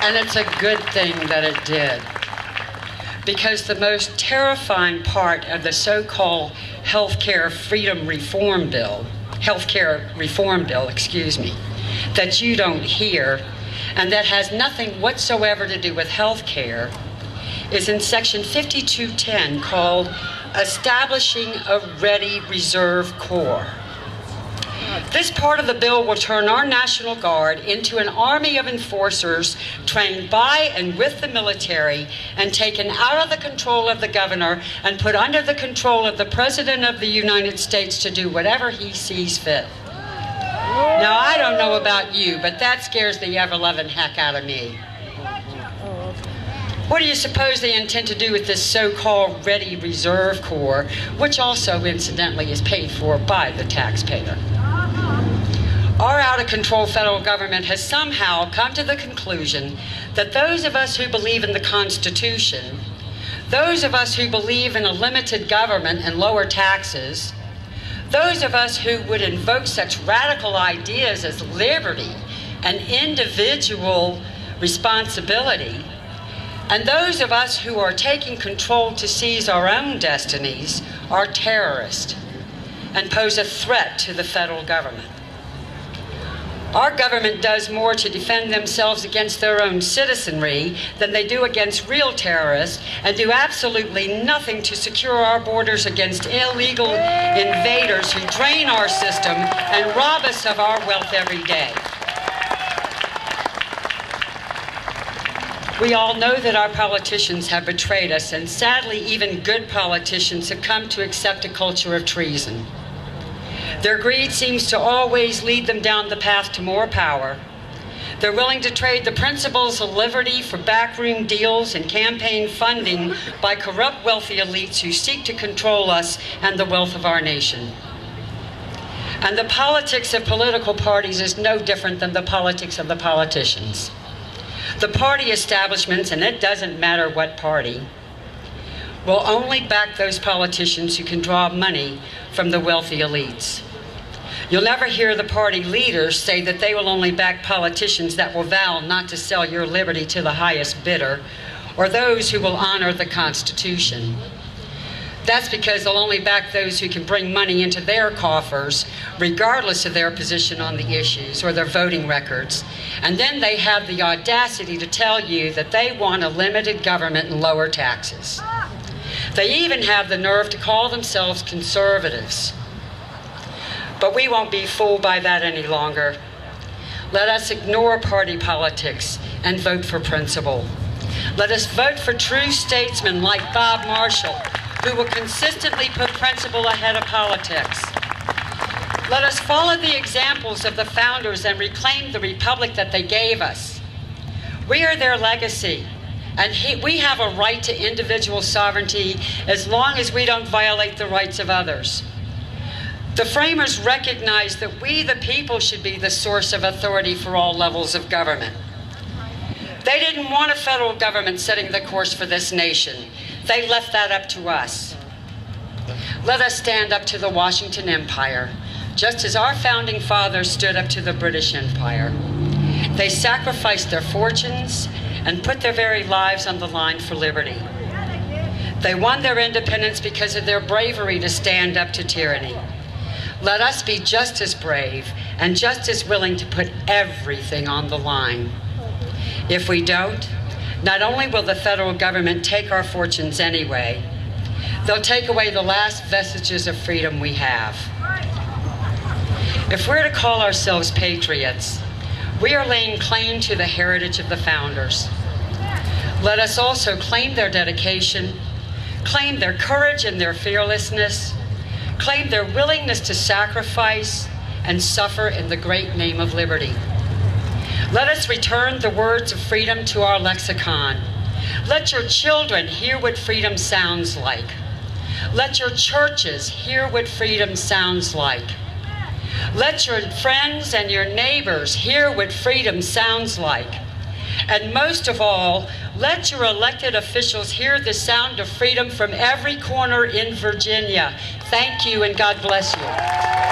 And it's a good thing that it did. Because the most terrifying part of the so-called healthcare reform bill, that you don't hear, and that has nothing whatsoever to do with healthcare, is in section 5210 called Establishing a Ready Reserve Corps. This part of the bill will turn our National Guard into an army of enforcers trained by and with the military and taken out of the control of the governor and put under the control of the President of the United States to do whatever he sees fit. Now, I don't know about you, but that scares the ever-loving heck out of me. What do you suppose they intend to do with this so-called Ready Reserve Corps, which also, incidentally, is paid for by the taxpayer? Our out-of-control federal government has somehow come to the conclusion that those of us who believe in the Constitution, those of us who believe in a limited government and lower taxes, those of us who would invoke such radical ideas as liberty and individual responsibility, and those of us who are taking control to seize our own destinies are terrorists and pose a threat to the federal government. Our government does more to defend themselves against their own citizenry than they do against real terrorists, and do absolutely nothing to secure our borders against illegal invaders who drain our system and rob us of our wealth every day. We all know that our politicians have betrayed us, and sadly, even good politicians have come to accept a culture of treason. Their greed seems to always lead them down the path to more power. They're willing to trade the principles of liberty for backroom deals and campaign funding by corrupt wealthy elites who seek to control us and the wealth of our nation. And the politics of political parties is no different than the politics of the politicians. The party establishments, and it doesn't matter what party, will only back those politicians who can draw money from the wealthy elites. You'll never hear the party leaders say that they will only back politicians that will vow not to sell your liberty to the highest bidder, or those who will honor the Constitution. That's because they'll only back those who can bring money into their coffers, regardless of their position on the issues or their voting records. And then they have the audacity to tell you that they want a limited government and lower taxes. They even have the nerve to call themselves conservatives. But we won't be fooled by that any longer. Let us ignore party politics and vote for principle. Let us vote for true statesmen like Bob Marshall, who will consistently put principle ahead of politics. Let us follow the examples of the founders and reclaim the republic that they gave us. We are their legacy, and we have a right to individual sovereignty as long as we don't violate the rights of others. The framers recognized that we, the people, should be the source of authority for all levels of government. They didn't want a federal government setting the course for this nation. They left that up to us. Let us stand up to the Washington Empire, just as our founding fathers stood up to the British Empire. They sacrificed their fortunes and put their very lives on the line for liberty. They won their independence because of their bravery to stand up to tyranny. Let us be just as brave and just as willing to put everything on the line. If we don't, not only will the federal government take our fortunes anyway, they'll take away the last vestiges of freedom we have. If we're to call ourselves patriots, we are laying claim to the heritage of the founders. Let us also claim their dedication, claim their courage and their fearlessness, claim their willingness to sacrifice and suffer in the great name of liberty. Let us return the words of freedom to our lexicon. Let your children hear what freedom sounds like. Let your churches hear what freedom sounds like. Let your friends and your neighbors hear what freedom sounds like. And most of all, let your elected officials hear the sound of freedom from every corner in Virginia. Thank you, and God bless you.